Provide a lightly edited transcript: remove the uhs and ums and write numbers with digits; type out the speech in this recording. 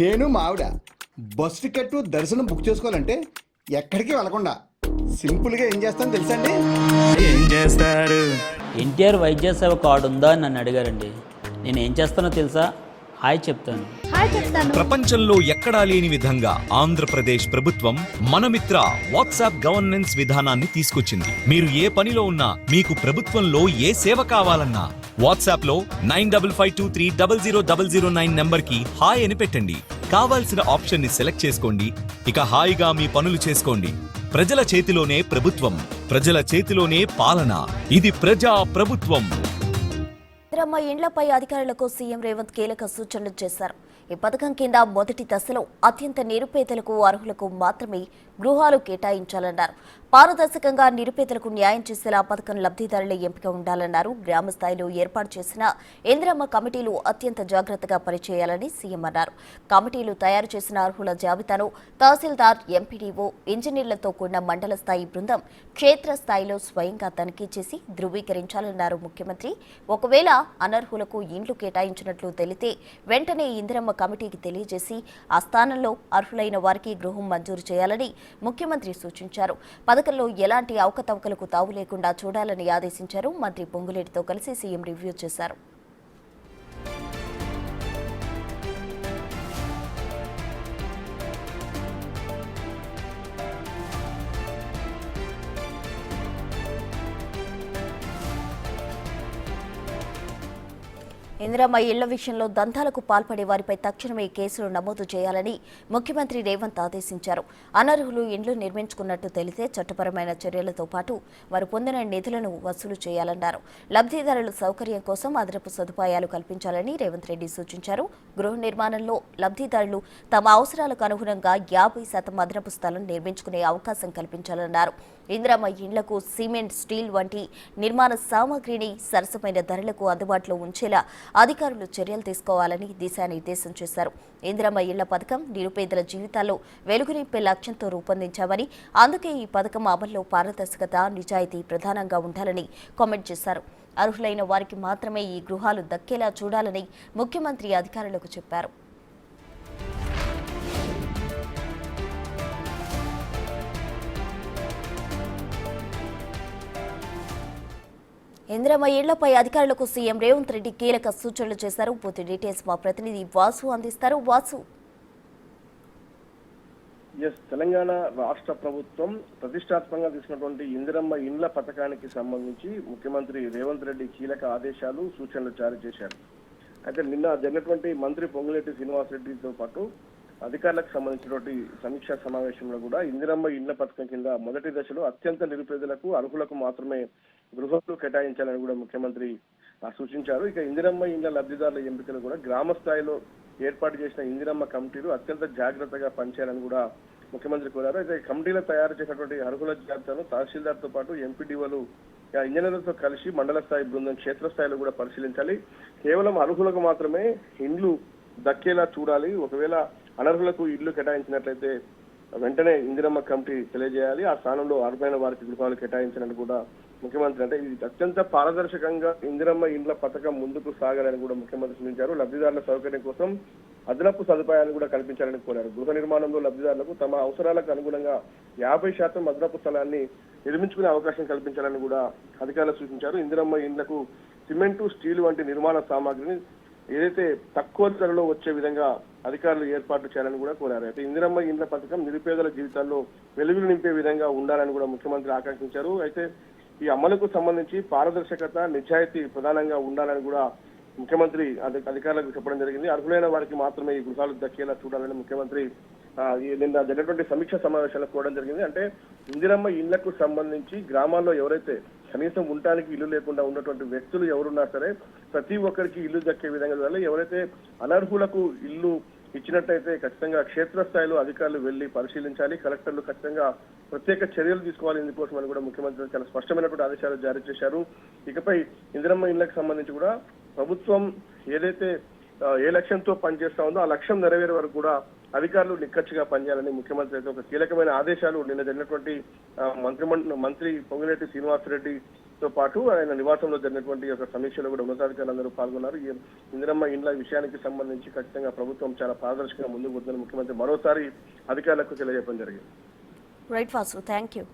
నేను మా ఆవిడ బస్ టికెట్ దర్శనం బుక్ చేసుకోవాలంటే ఎక్కడికి వెళ్ళకుండా సింపుల్గా ఏం చేస్తాను తెలుసా అండి? ఏం చేస్తారు? ఎన్టీఆర్ వైద్య సేవ కార్డు ఉందా అని నన్ను అడిగారండి. నేను ఏం చేస్తానో తెలుసా? హాయ్ చెప్తాను. ప్రపంచంలో ఎక్కడా లేని విధంగా ఆంధ్రప్రదేశ్ ప్రభుత్వం మనమిత్ర వాట్సాప్ గవర్నెన్స్ విధానాన్ని తీసుకొచ్చింది. మీరు ఏ పనిలో ఉన్నా, మీకు ప్రభుత్వంలో ఏ సేవ కావాలన్నా వాట్సాప్ లో 9552300009 నంబర్ కి హాయ్ అని పెట్టండి. కావాల్సిన ఆప్షన్ ని సెలెక్ట్ చేసుకోండి. ఇక హాయిగా మీ పనులు చేసుకోండి. ప్రజల చేతిలోనే ప్రభుత్వం, ప్రజల చేతిలోనే పాలన. ఇది ప్రజా ప్రభుత్వం. ఇందిరమ్మ ఇండ్లపై అధికారులకు సీఎం రేవంత్ కీలక సూచనలు చేశారు. ఈ పథకం కింద మొదటి దశలో అత్యంత నిరుపేదలకు, అర్హులకు మాత్రమే గృహాలు కేటాయించాలన్నారు. పారదర్శకంగా నిరుపేదలకు న్యాయం చేసేలా పథకం లబ్ధిదారుల ఎంపిక ఉండాలన్నారు. గ్రామ స్థాయిలో ఏర్పాటు చేసిన ఇందిరమ్మ కమిటీలు అత్యంత జాగ్రత్తగా పనిచేయాలని సీఎం అన్నారు. కమిటీలు తయారు చేసిన అర్హుల జాబితాను తహసీల్దార్, ఎంపీడీఓ, ఇంజనీర్లతో కూడిన మండల స్థాయి బృందం క్షేత్రస్థాయిలో స్వయంగా తనిఖీ చేసి ధృవీకరించాలన్నారు ముఖ్యమంత్రి. ఒకవేళ అనర్హులకు ఇండ్లు కేటాయించినట్లు తెలితే వెంటనే ఇందిరమ్మ కమిటీకి తెలియజేసి ఆ స్థానంలో అర్హులైన వారికి గృహం మంజూరు చేయాలని ముఖ్యమంత్రి సూచించారు. పథకంలో ఎలాంటి అవకతవకలకు తావు లేకుండా చూడాలని ఆదేశించారు. మంత్రి పొంగులేటితో కలిసి సీఎం రివ్యూ చేశారు. ఇందిరమ్మ ఇళ్ల విషయంలో దందాలకు పాల్పడే వారిపై తక్షణమే కేసులు నమోదు చేయాలని ముఖ్యమంత్రి రేవంత్ ఆదేశించారు. అనర్హులు ఇండ్లు నిర్మించుకున్నట్టు తెలిస్తే చట్టపరమైన చర్యలతో పాటు వారు పొందిన నిధులను వసూలు చేయాలన్నారు. లబ్ధిదారుల సౌకర్యం కోసం అదనపు సదుపాయాలు కల్పించాలని రేవంత్ రెడ్డి సూచించారు. గృహ నిర్మాణంలో లబ్ధిదారులు తమ అవసరాలకు అనుగుణంగా 50% అదనపు స్థలం నిర్మించుకునే అవకాశం కల్పించాలన్నారు. ఇందిరమ్మ ఇండ్లకు సిమెంట్, స్టీల్ వంటి నిర్మాణ సామాగ్రిని సరసమైన ధరలకు అందుబాటులో ఉంచేలా అధికారులు చర్యలు తీసుకోవాలని దిశానిర్దేశం చేశారు. ఇందిరమ్మ ఇళ్ల పథకం నిరుపేదల జీవితాల్లో వెలుగు నింపే లక్ష్యంతో రూపొందించామని, అందుకే ఈ పథకం అమల్లో పారదర్శకత, నిజాయితీ ప్రధానంగా ఉండాలని కామెంట్ చేశారు. అర్హులైన వారికి మాత్రమే ఈ గృహాలు దక్కేలా చూడాలని ముఖ్యమంత్రి అధికారులకు చెప్పారు. ఇందిరమ్మ ఇళ్లపై అధికారులకు సీఎం రేవంత్ రెడ్డి కీలక సూచనలు చేశారు. పూర్తి డీటెయిల్స్ మా ప్రతినిధి వాసు అందిస్తారు. వాసు, తెలంగాణ రాష్ట్ర ప్రభుత్వం ప్రతిష్టాత్మకంగా తీసుకున్నటువంటి ఇందిరమ్మ ఇండ్ల పథకానికి సంబంధించి ముఖ్యమంత్రి రేవంత్ రెడ్డి కీలక ఆదేశాలు, సూచనలు జారీ చేశారు. అయితే నిన్న జరిగినటువంటి మంత్రి పొంగులేటి శ్రీనివాసరెడ్డితో పాటు అధికారులకు సంబంధించినటువంటి సమీక్షా సమావేశంలో కూడా ఇందిరమ్మ ఇండ్ల పథకం కింద మొదటి దశలో అత్యంత నిరుపేదలకు, అర్హులకు మాత్రమే గృహాలు కేటాయించాలని కూడా ముఖ్యమంత్రి సూచించారు. ఇక ఇందిరమ్మ ఇండ్ల లబ్ధిదారుల ఎంపికలు కూడా గ్రామ స్థాయిలో ఏర్పాటు చేసిన ఇందిరమ్మ కమిటీలు అత్యంత జాగ్రత్తగా పనిచేయాలని కూడా ముఖ్యమంత్రి కోరారు. అయితే కమిటీలు తయారు చేసినటువంటి అర్హుల జాబితాను తహసీల్దార్తో పాటు ఎంపీడీఓలు, ఇంజనీర్లతో కలిసి మండల స్థాయి బృందం క్షేత్రస్థాయిలో కూడా పరిశీలించాలి. కేవలం అర్హులకు మాత్రమే ఇండ్లు దక్కేలా చూడాలి. ఒకవేళ అనర్హులకు ఇళ్లు కేటాయించినట్లయితే వెంటనే ఇందిరమ్మ కమిటీ తెలియజేయాలి. ఆ స్థానంలో అర్హులైన వారికి గృహాలు కేటాయించాలని కూడా ముఖ్యమంత్రి, అంటే ఇది అత్యంత పారదర్శకంగా ఇందిరమ్మ ఇండ్ల పథకం ముందుకు సాగాలని కూడా ముఖ్యమంత్రి సూచించారు. లబ్ధిదారుల సౌకర్యం కోసం అదనపు సదుపాయాలను కూడా కల్పించాలని కోరారు. గృహ నిర్మాణంలో లబ్ధిదారులకు తమ అవసరాలకు అనుగుణంగా 50% అదనపు స్థలాన్ని నిర్మించుకునే అవకాశం కల్పించాలని కూడా అధికారులు సూచించారు. ఇందిరమ్మ ఇండ్లకు సిమెంటు, స్టీల్ వంటి నిర్మాణ సామాగ్రిని ఏదైతే తక్కువ ధరలో వచ్చే విధంగా అధికారులు ఏర్పాటు చేయాలని కూడా కోరారు. అయితే ఇందిరమ్మ ఇండ్ల పథకం నిరుపేదల జీవితాల్లో వెలుగులు నింపే విధంగా ఉండాలని కూడా ముఖ్యమంత్రి ఆకాంక్షించారు. అయితే ఈ అమలుకు సంబంధించి పారదర్శకత, నిజాయితీ ప్రధానంగా ఉండాలని కూడా ముఖ్యమంత్రి అధికారులకు చెప్పడం జరిగింది. అర్హులైన వారికి మాత్రమే ఈ గృహాలు దక్కేలా చూడాలని ముఖ్యమంత్రి నిన్న జరిగినటువంటి సమీక్ష సమావేశాలు కోవడం జరిగింది. అంటే ఇందిరమ్మ ఇళ్లకు సంబంధించి గ్రామాల్లో ఎవరైతే కనీసం ఉండటానికి ఇల్లు లేకుండా ఉన్నటువంటి వ్యక్తులు ఎవరున్నా సరే ప్రతి ఒక్కరికి ఇల్లు దక్కే విధంగా ఎవరైతే అనర్హులకు ఇల్లు ఇచ్చినట్టయితే ఖచ్చితంగా క్షేత్రస్థాయిలో అధికారులు వెళ్లి పరిశీలించాలి. కలెక్టర్లు ఖచ్చితంగా ప్రత్యేక చర్యలు తీసుకోవాలి. ఇందుకోసం అని కూడా ముఖ్యమంత్రి చాలా స్పష్టమైనటువంటి ఆదేశాలు జారీ చేశారు. ఇకపై ఇందిరమ్మ ఇళ్లకు సంబంధించి కూడా ప్రభుత్వం ఏదైతే ఏ లక్ష్యంతో పనిచేస్తా ఉందో ఆ లక్ష్యం నెరవేరే వరకు కూడా అధికారులు నిక్కచ్చిగా పనిచేయాలని ముఖ్యమంత్రి అయితే ఒక కీలకమైన ఆదేశాలు నిన్న జరిగినటువంటి మంత్రి పొంగులేటి శ్రీనివాసరెడ్డి తో పాటు ఆయన నివాసంలో జరిగినటువంటి ఒక సమీక్షలో కూడా ఉన్నతాధికారులందరూ పాల్గొన్నారు. ఈ ఇందిరమ్మ ఇండ్ల విషయానికి సంబంధించి ఖచ్చితంగా ప్రభుత్వం చాలా పారదర్శకంగా ముందుకు పోతుందని ముఖ్యమంత్రి మరోసారి అధికారులకు తెలియజేయడం జరిగింది. Right Vasu, thank you.